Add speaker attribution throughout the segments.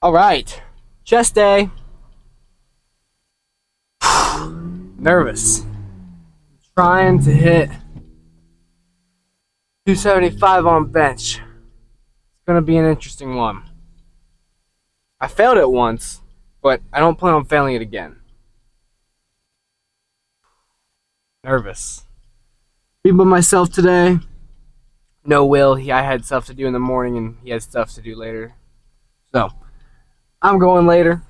Speaker 1: All right, chest day. Nervous. Trying to hit 275 on bench. It's gonna be an interesting one. I failed it once, but I don't plan on failing it again. Nervous. Be by myself today. No Will. I had stuff to do in the morning, and he had stuff to do later. So I'm going later,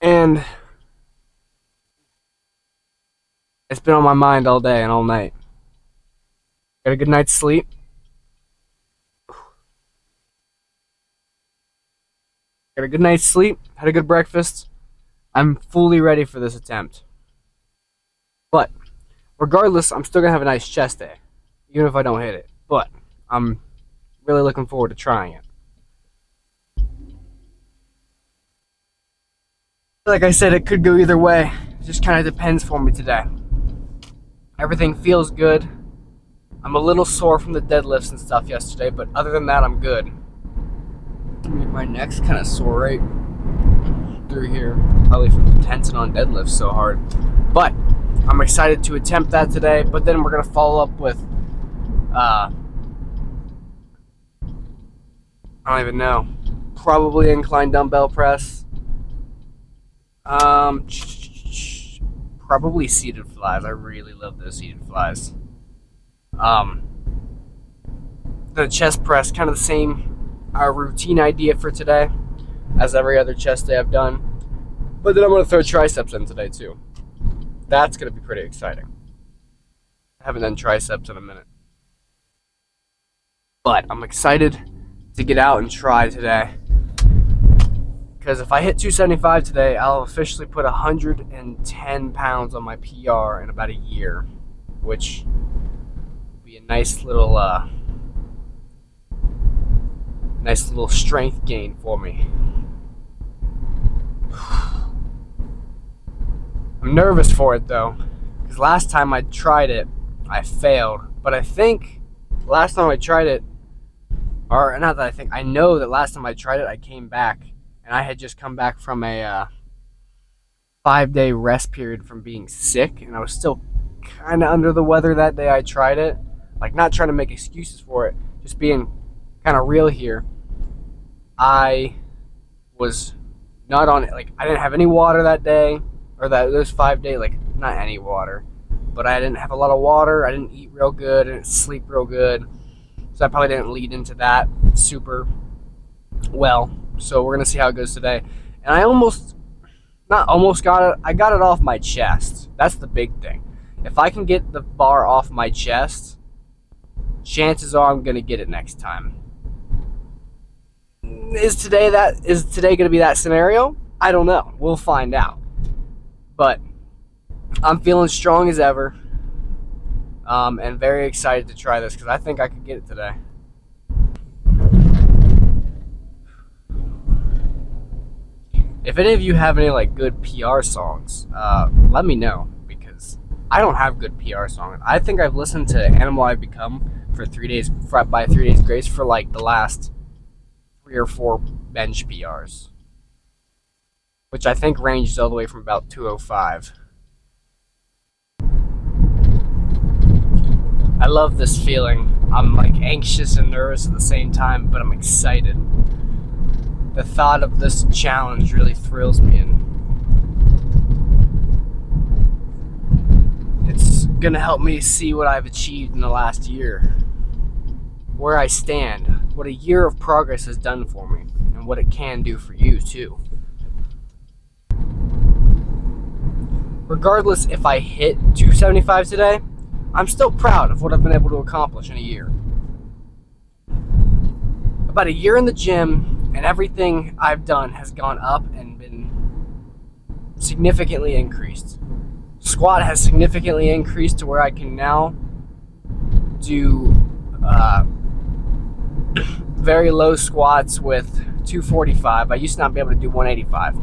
Speaker 1: and it's been on my mind all day and all night. Got a good night's sleep. Got a good night's sleep. Had a good breakfast. I'm fully ready for this attempt. But regardless, I'm still gonna have a nice chest day, even if I don't hit it. But I'm really looking forward to trying it. Like I said, it could go either way. It just kind of depends for me today. Everything feels good. I'm a little sore from the deadlifts and stuff yesterday, but other than that, I'm good. My neck's kind of sore right through here, probably from tensing on deadlifts so hard. But I'm excited to attempt that today, but then we're going to follow up with, I don't even know, probably incline dumbbell press. Probably seated flies. I really love those seated flies. The chest press, kind of the same routine idea for today as every other chest day I've done. But then I'm going to throw triceps in today too. That's going to be pretty exciting. I haven't done triceps in a minute. But I'm excited to get out and try today. Because if I hit 275 today, I'll officially put 110 pounds on my PR in about a year, which will be a nice little strength gain for me. I'm nervous for it though, because last time I tried it, I failed. But I think last time I tried it, or not that I think, I know that last time I tried it, I came back. And I had just come back from a 5-day rest period from being sick, and I was still kind of under the weather that day I tried it. Like, not trying to make excuses for it, just being kind of real here. I was not on it. Like, I didn't have any water that day, or those 5 days, like, not any water. But I didn't have a lot of water. I didn't eat real good. I didn't sleep real good. So I probably didn't lead into that super well. So we're going to see how it goes today. And I I got it off my chest. That's the big thing. If I can get the bar off my chest, chances are I'm going to get it next time. Is today going to be that scenario? I don't know. We'll find out. But I'm feeling strong as ever. And very excited to try this because I think I could get it today. If any of you have any good PR songs, let me know, because I don't have good PR songs. I think I've listened to Animal I've Become for 3 days by 3 Days Grace for the last 3 or 4 bench PRs, which I think ranges all the way from about 205. I love this feeling. I'm anxious and nervous at the same time, but I'm excited. The thought of this challenge really thrills me, and it's gonna help me see what I've achieved in the last year, where I stand, what a year of progress has done for me, and what it can do for you too. Regardless if I hit 275 today, I'm still proud of what I've been able to accomplish in a year. About a year in the gym, and everything I've done has gone up and been significantly increased. Squat has significantly increased to where I can now do very low squats with 245. I used to not be able to do 185.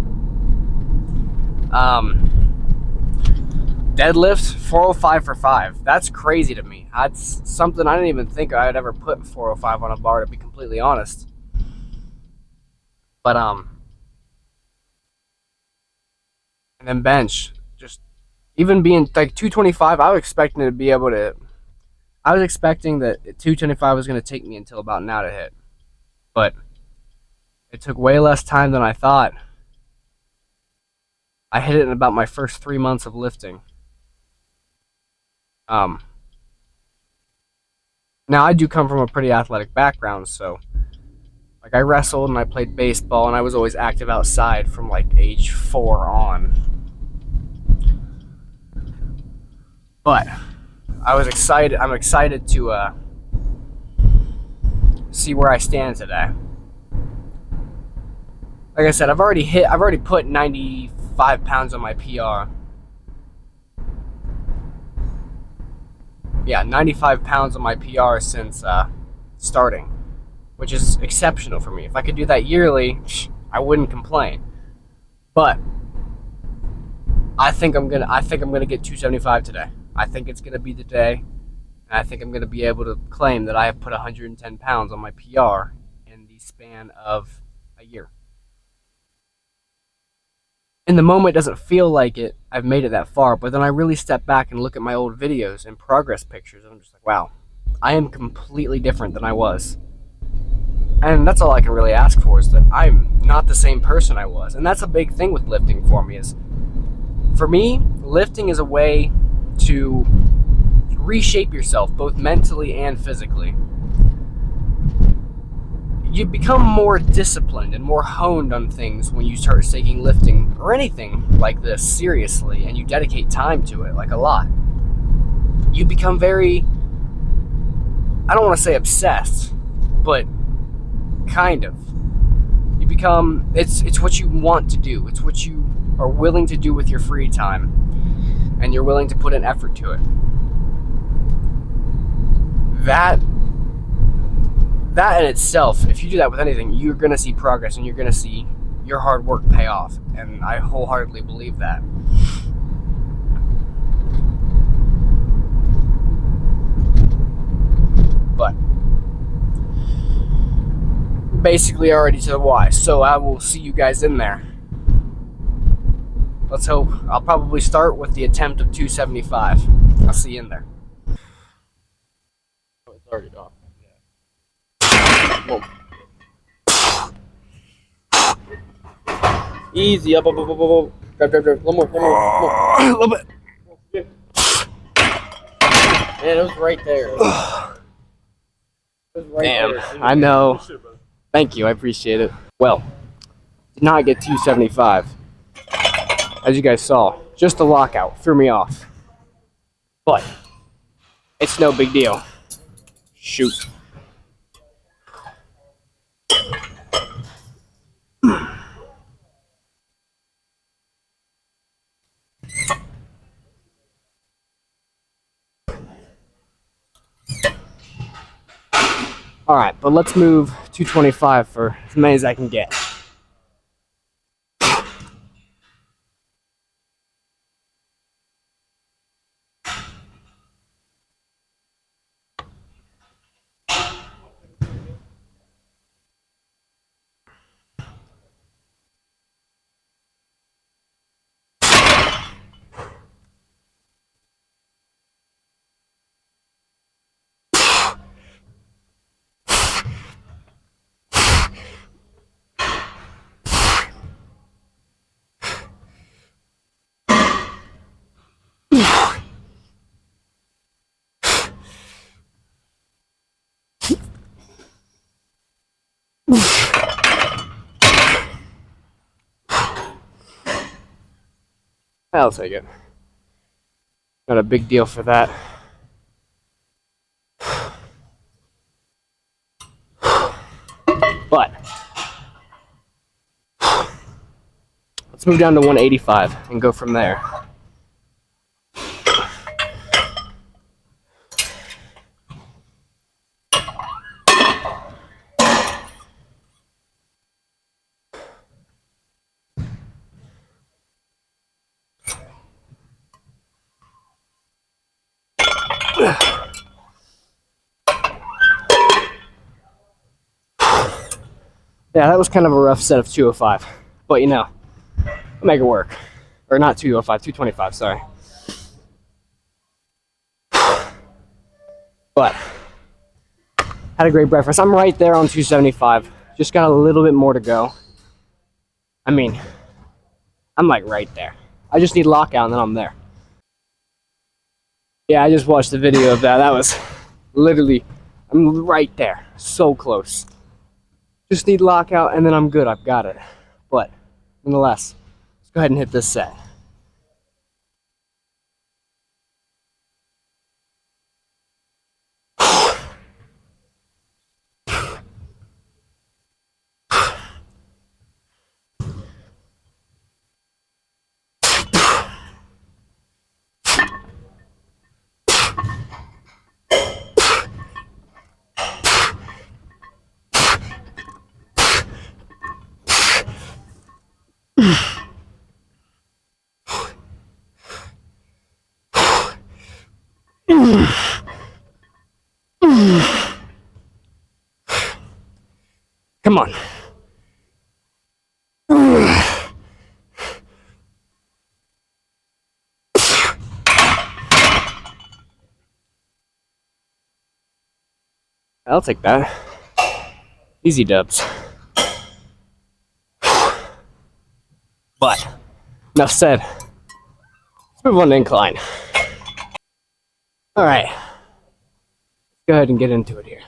Speaker 1: Deadlifts, 405 for 5. That's crazy to me. That's something I didn't even think I'd ever put 405 on a bar, to be completely honest. But and then bench, just even being like 225, I was expecting to be able to. I was expecting that 225 was going to take me until about now to hit, but it took way less time than I thought. I hit it in about my first 3 months of lifting. Um, Now I do come from a pretty athletic background, so like I wrestled and I played baseball and I was always active outside from like age 4 on. But I was excited. I'm excited to see where I stand today. Like I said, I've already put 95 pounds on my PR. Yeah, 95 pounds on my PR since starting, which is exceptional for me. If I could do that yearly, I wouldn't complain. But I think I'm gonna get 275 today. I think it's gonna be the day, and I think I'm gonna be able to claim that I have put 110 pounds on my PR in the span of a year. In the moment, it doesn't feel like it. I've made it that far, but then I really step back and look at my old videos and progress pictures, and I'm just like, wow, I am completely different than I was. And that's all I can really ask for, is that I'm not the same person I was. And that's a big thing with lifting for me. Is for me, lifting is a way to reshape yourself both mentally and physically. You become more disciplined and more honed on things when you start taking lifting or anything like this seriously, and you dedicate time to it, like a lot. You become very, I don't want to say obsessed, but kind of. You become, it's what you want to do. It's what you are willing to do with your free time, and you're willing to put an effort to it. That in itself, if you do that with anything, you're going to see progress and you're going to see your hard work pay off. And I wholeheartedly believe that. But basically already to the Y. So I will see you guys in there. Let's hope. I'll probably start with the attempt of 275. I'll see you in there.
Speaker 2: Oh, it's already off.
Speaker 1: Whoa.
Speaker 2: Easy, up. Grab. One more.
Speaker 1: A little bit.
Speaker 2: Man, it was right there. It was right
Speaker 1: Damn,
Speaker 2: there.
Speaker 1: I know. Thank you, I appreciate it. Well, did not get 275. As you guys saw, just a lockout threw me off. But it's no big deal. Shoot. All right, but let's move 225 for as many as I can get. I'll take it. Not a big deal for that. But let's move down to 185 and go from there. Yeah, that was kind of a rough set of 205, but you know, I'll make it work. Or not 205, 225, sorry. But had a great breakfast. I'm right there on 275. Just got a little bit more to go. I mean, I'm like right there. I just need lockout and then I'm there. Yeah, I just watched the video of that. That was literally, I'm right there. So close. Just need lockout and then I'm good. I've got it. But nonetheless, let's go ahead and hit this set. Come on. I'll take that. Easy dubs. But, enough said. Let's move on to incline. Alright. Let's go ahead and get into it here.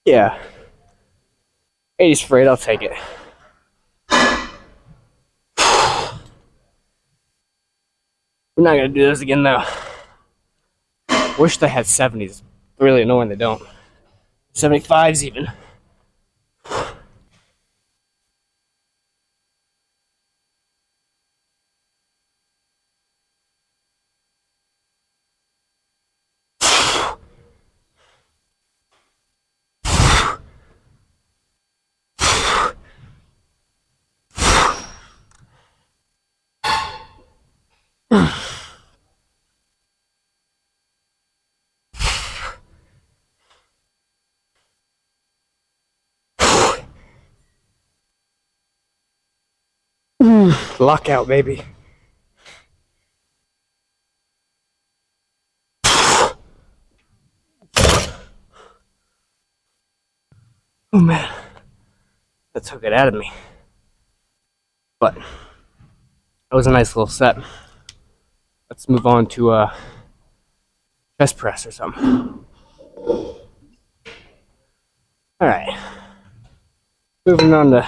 Speaker 1: Yeah. 80's frayed, I'll take it. We're not gonna do this again though. Wish they had 70s. Really annoying they don't. 75s even. Lockout, baby. Oh man, that took it out of me. But that was a nice little set. Let's move on to chest press or something. Alright. Moving on to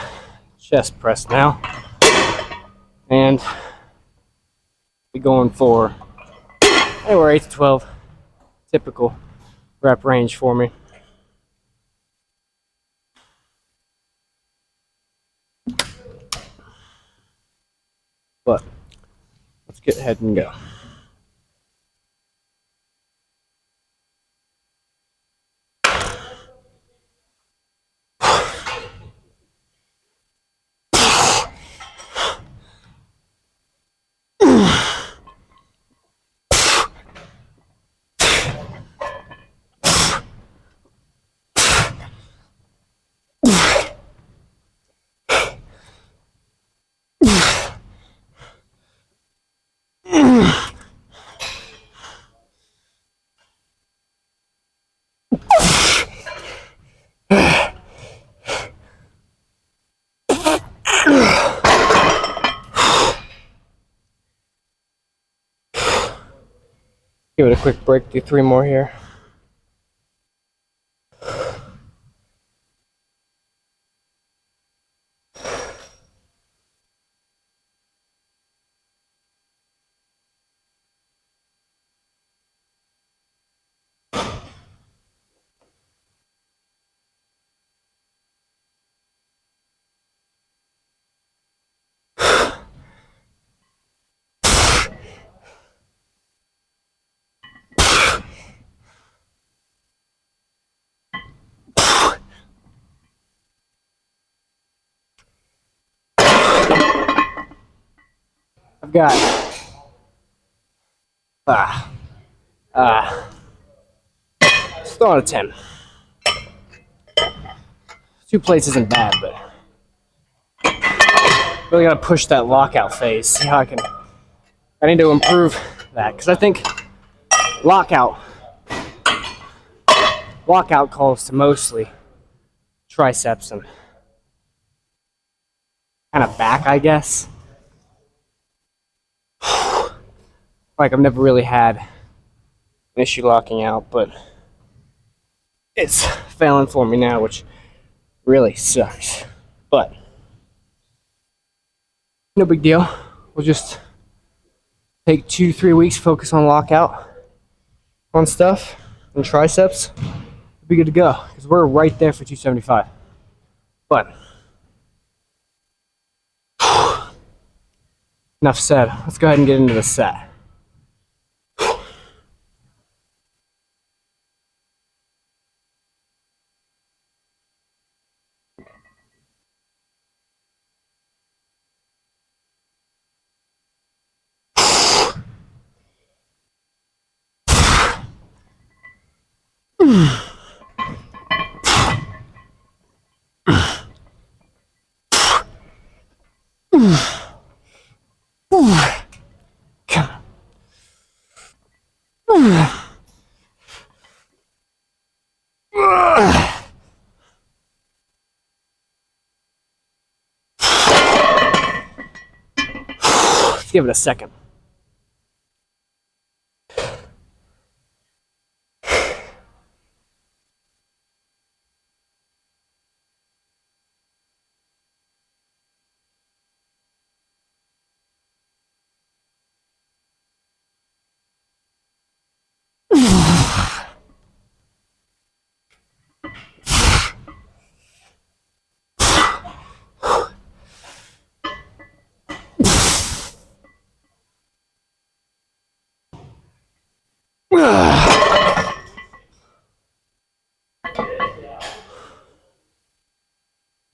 Speaker 1: chest press now. And we're going for anywhere 8 to 12. Typical rep range for me. But let's get ahead and go.
Speaker 2: Give it a quick break, do 3 more here.
Speaker 1: I've got still on a 10. 2 plates isn't bad, but really gotta push that lockout phase. See how I need to improve that, because I think lockout calls to mostly triceps and kind of back, I guess. Like, I've never really had an issue locking out, but it's failing for me now, which really sucks. But no big deal. We'll just take 2-3 weeks, focus on lockout on stuff and triceps. We'll be good to go, because we're right there for 275. But enough said. Let's go ahead and get into the set. Let's give it a second.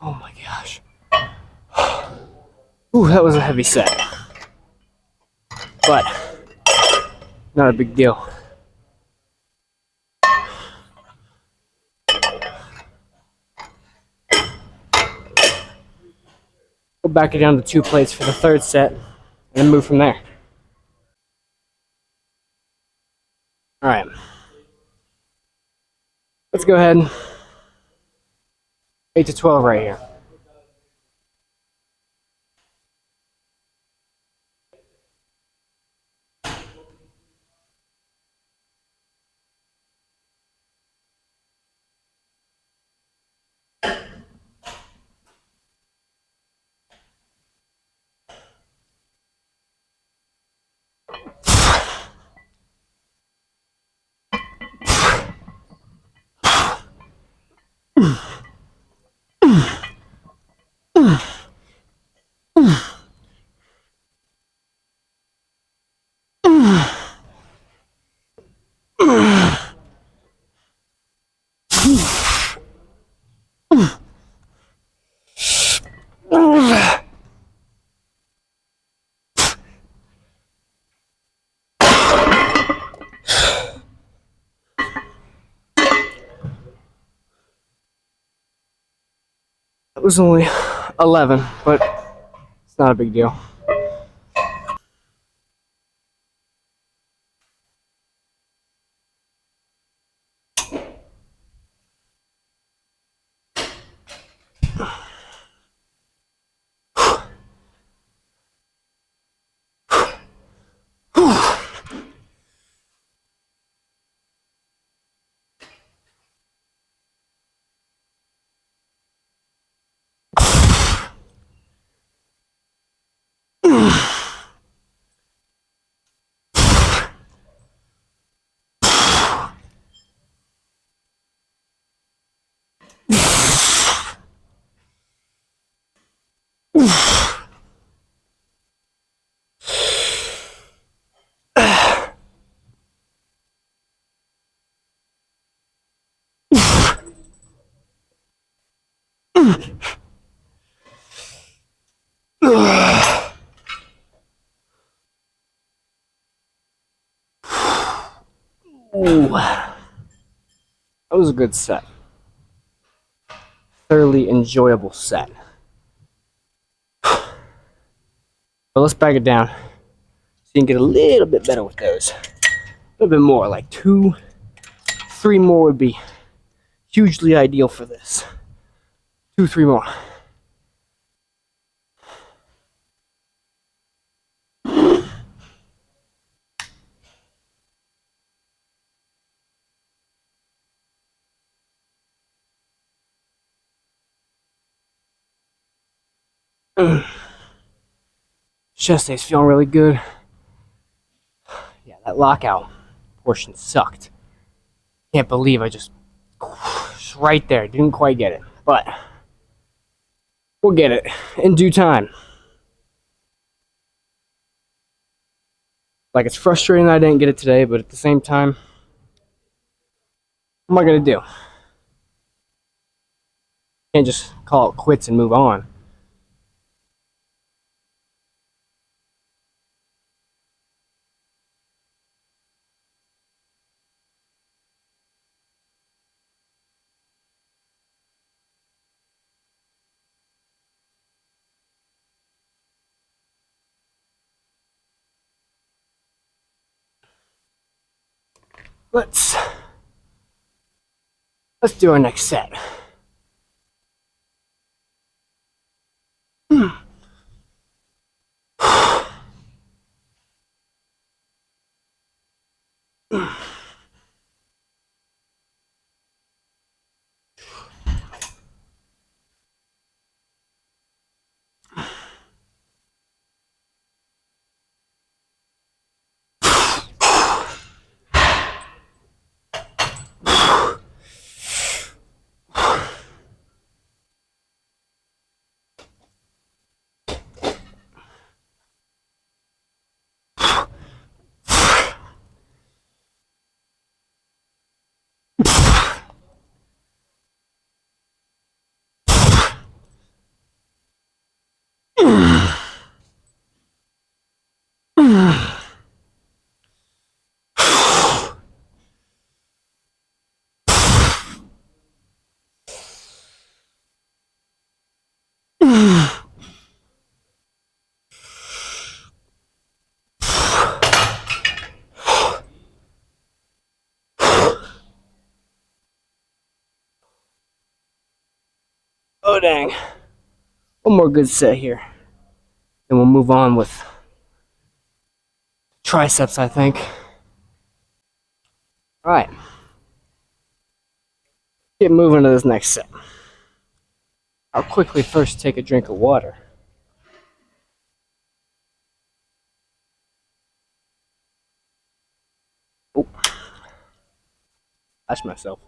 Speaker 1: Oh my gosh. Ooh, that was a heavy set. But not a big deal. Go back it down to 2 plates for the 3rd set, and then move from there. Alright. Let's go ahead. 8 to 12 right here. It was only 11, but it's not a big deal. Ooh, that was a good set. Thoroughly enjoyable set. But let's back it down so you can get a little bit better with those. A little bit more, like 2, 3 more would be hugely ideal for this. 2, 3 more. Chest day's feeling really good. Yeah, that lockout portion sucked. Can't believe I just right there. Didn't quite get it, but we'll get it in due time. Like, it's frustrating that I didn't get it today, but at the same time, what am I gonna do? Can't just call it quits and move on. Let's do our next set. Oh dang. One more good set here. Then we'll move on with triceps, I think. Alright. Get moving to this next set. I'll quickly first take a drink of water. Oh. That's myself.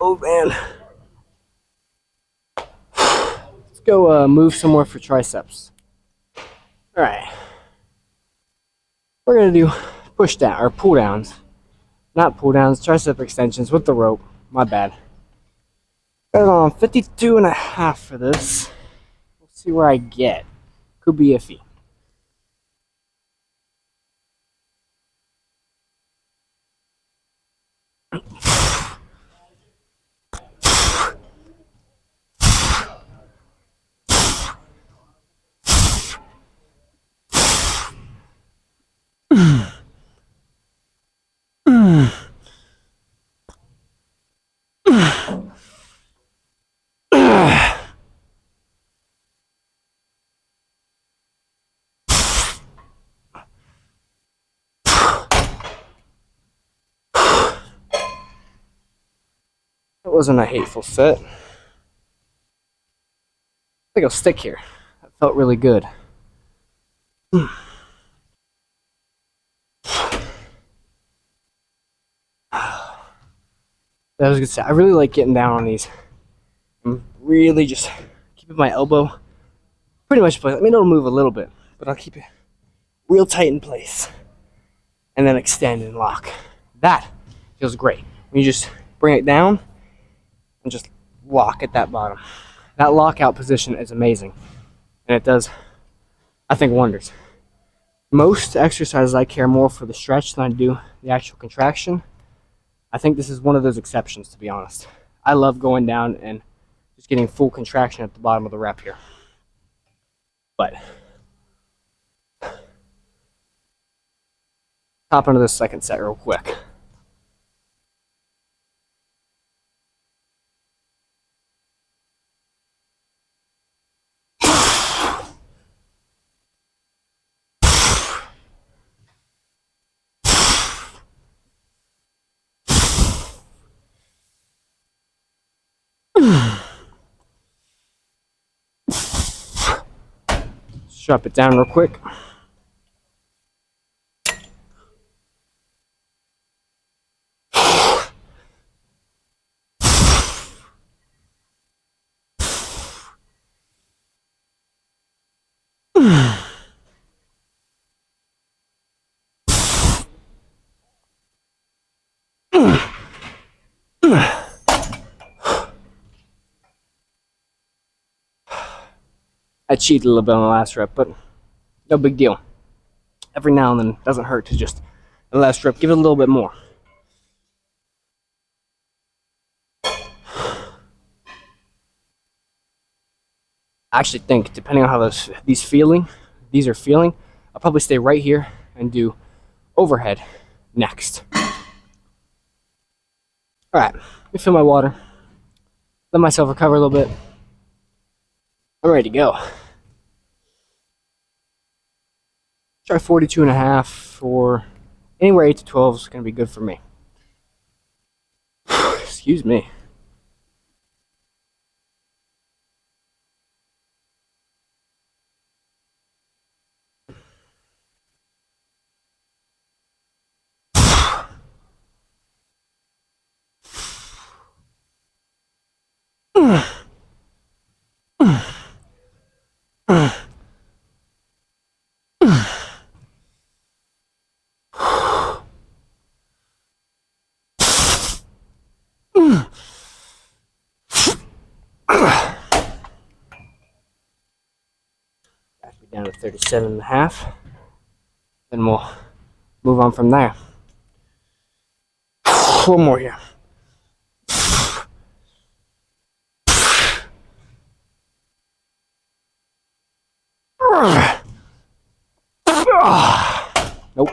Speaker 1: Oh man. Let's go move some more for triceps. All right. We're gonna do push down or pull downs, not pull downs, tricep extensions with the rope. My bad. Got it on 52.5 for this. We'll see where I get. Could be iffy. That wasn't a hateful set. I think I'll stick here. That felt really good. That was a good set. I really like getting down on these. I'm really just keeping my elbow pretty much in place. I mean, it'll move a little bit, but I'll keep it real tight in place. And then extend and lock. That feels great. When you just bring it down and just lock at that bottom. That lockout position is amazing. And it does, I think, wonders. Most exercises I care more for the stretch than I do the actual contraction. I think this is one of those exceptions, to be honest. I love going down and just getting full contraction at the bottom of the rep here. But hop into this second set real quick. Drop it down real quick. I cheated a little bit on the last rep, but no big deal. Every now and then it doesn't hurt to just, the last rep, give it a little bit more. I actually think, depending on how these are feeling, I'll probably stay right here and do overhead next. All right, let me fill my water. Let myself recover a little bit. I'm ready to go. Try 42.5 or anywhere 8 to 12 is going to be good for me. Excuse me. Back down to 37.5. Then we'll move on from there. One more here. Nope.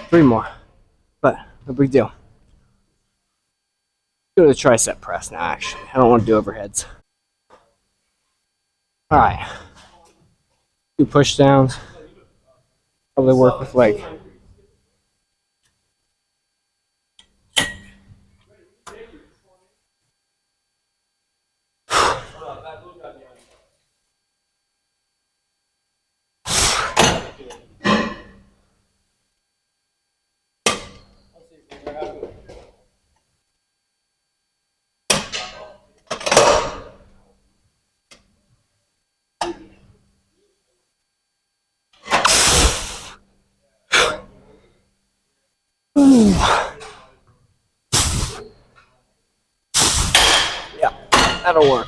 Speaker 1: 3 more. But no big deal. Go to the tricep press now, actually. I don't want to do overheads. Alright. 2 push downs. Probably work with leg. Yeah, that'll work.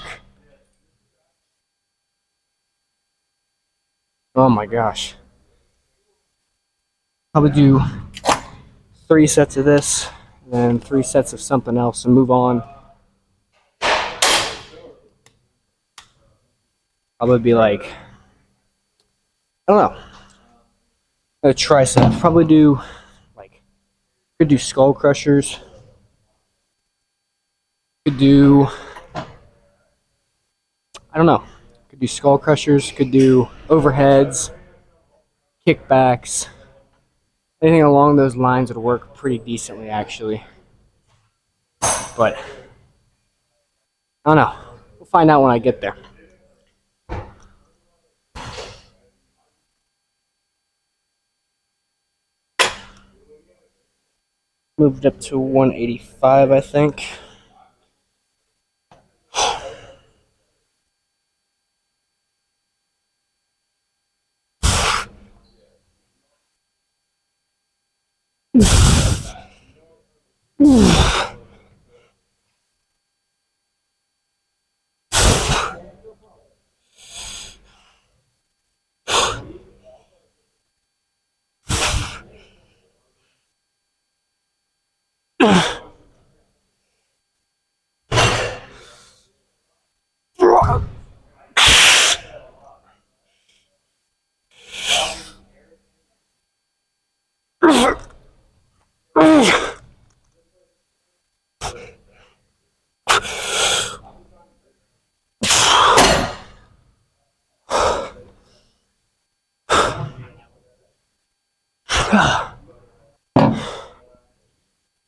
Speaker 1: Oh my gosh. Probably do 3 sets of this, and then 3 sets of something else, and move on. Probably be like, I don't know, a tricep. Probably do like, could do skull crushers. Could do, I don't know. Could do skull crushers. Could do overheads, kickbacks. Anything along those lines would work pretty decently, actually. But I don't know. We'll find out when I get there. Moved up to 185, I think.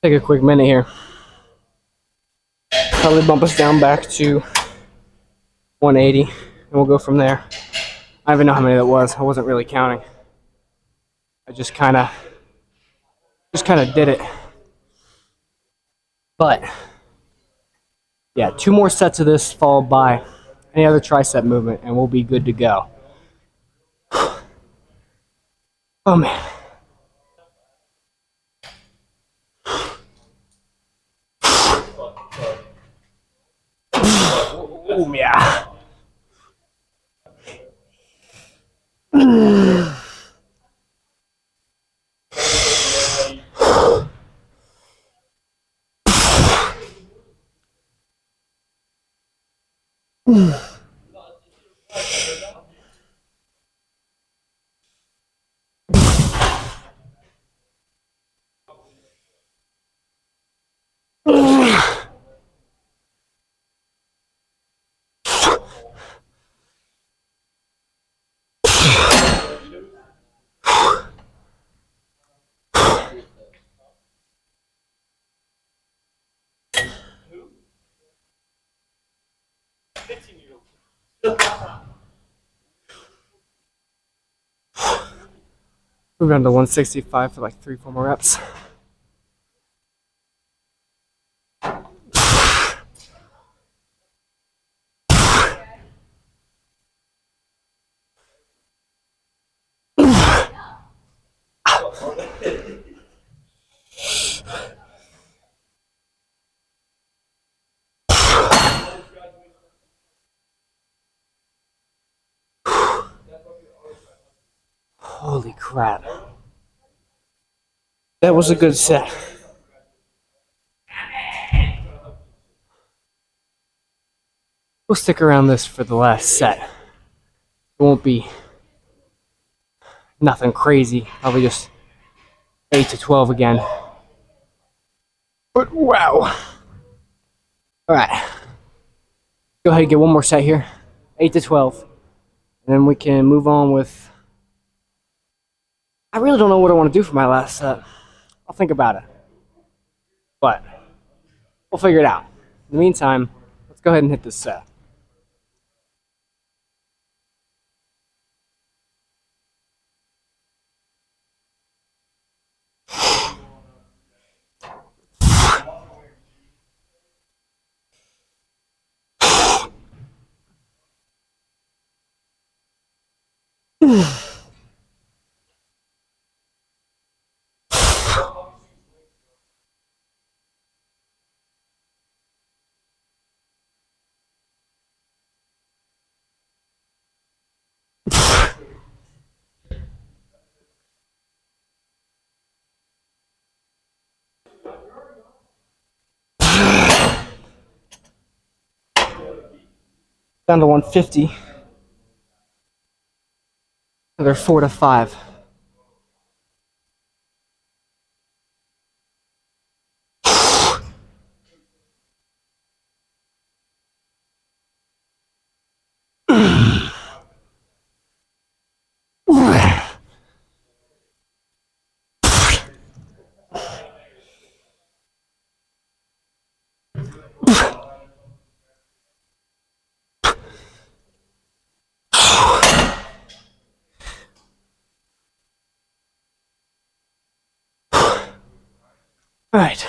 Speaker 1: Take a quick minute here. Probably bump us down back to 180, and we'll go from there. I don't even know how many that was. I wasn't really counting. I just kind of did it. But yeah, 2 more sets of this followed by any other tricep movement, and we'll be good to go. Oh man. Oh yeah. Move down to 165 for like 3-4 more reps. Holy crap. That was a good set. We'll stick around this for the last set. It won't be nothing crazy. Probably just 8 to 12 again. But wow. Alright. Go ahead and get one more set here. 8 to 12. And then we can move on with... I really don't know what I want to do for my last set. I'll think about it. But we'll figure it out. In the meantime, let's go ahead and hit this set. Down to 150. Another 4 to 5. All right,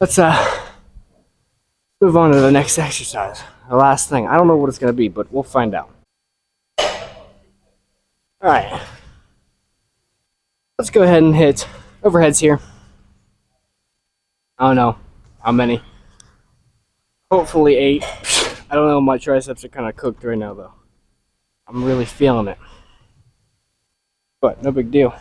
Speaker 1: let's move on to the next exercise. The last thing. I don't know what it's gonna be, but we'll find out. All right, let's go ahead and hit overheads here. I don't know how many. Hopefully 8. I don't know. My triceps are kind of cooked right now, though. I'm really feeling it, but no big deal.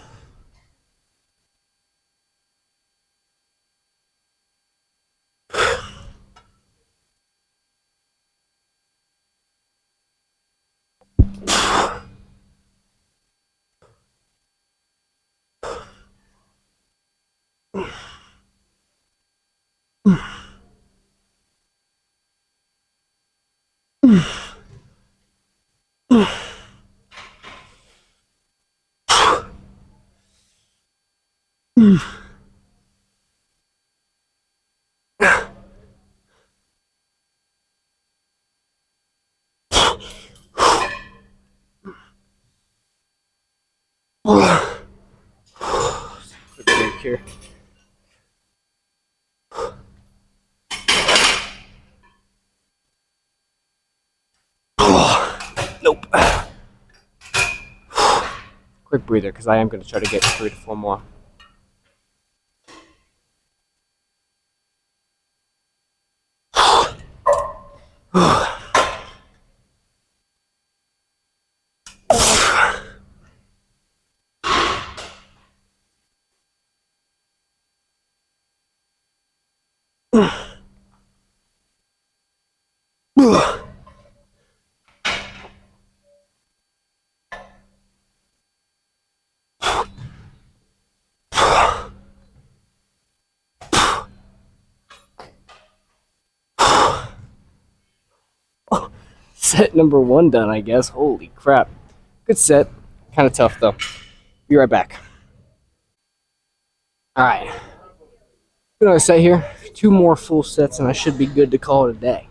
Speaker 1: Break here. Nope. Quick breather, because I am going to try to get 3 to 4 more. Set number 1 done, I guess. Holy crap. Good set. Kind of tough, though. Be right back. Alright. Gonna set here. 2 more full sets, and I should be good to call it a day.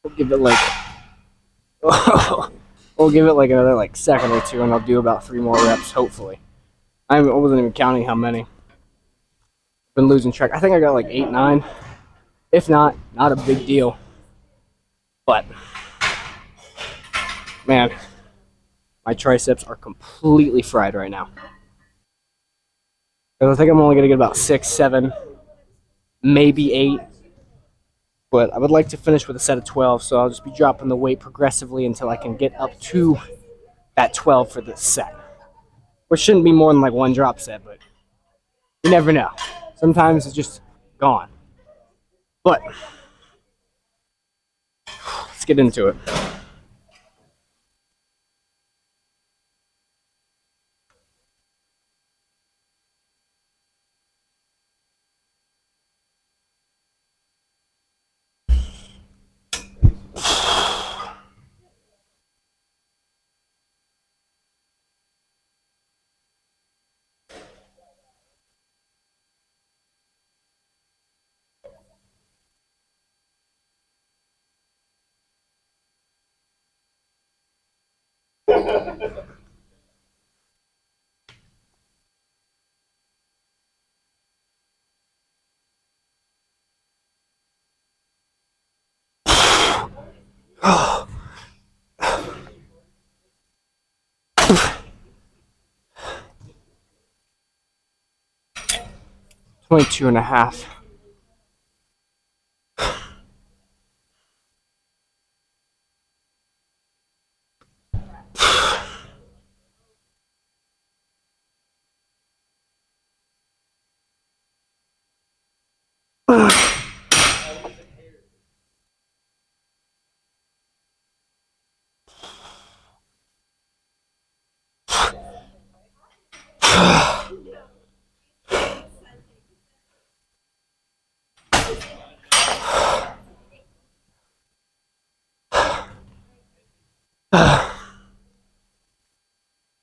Speaker 1: We'll give it like we'll give it like another like second or 2, and I'll do about 3 more reps. Hopefully, I wasn't even counting how many. Been losing track. I think I got like 8, 9. If not a big deal. But man, my triceps are completely fried right now. I think I'm only gonna get about 6, 7, maybe 8. But I would like to finish with a set of 12, so I'll just be dropping the weight progressively until I can get up to that 12 for this set. Which shouldn't be more than like 1 drop set, but you never know. Sometimes it's just gone. But get into it. Oh. 22 and a half.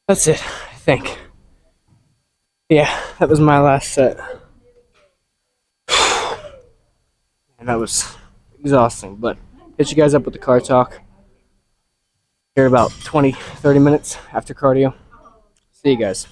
Speaker 1: That's it, I think. Yeah, that was my last set. And that was exhausting, but hit you guys up with the car talk here in about 20, 30 minutes after cardio. See you guys.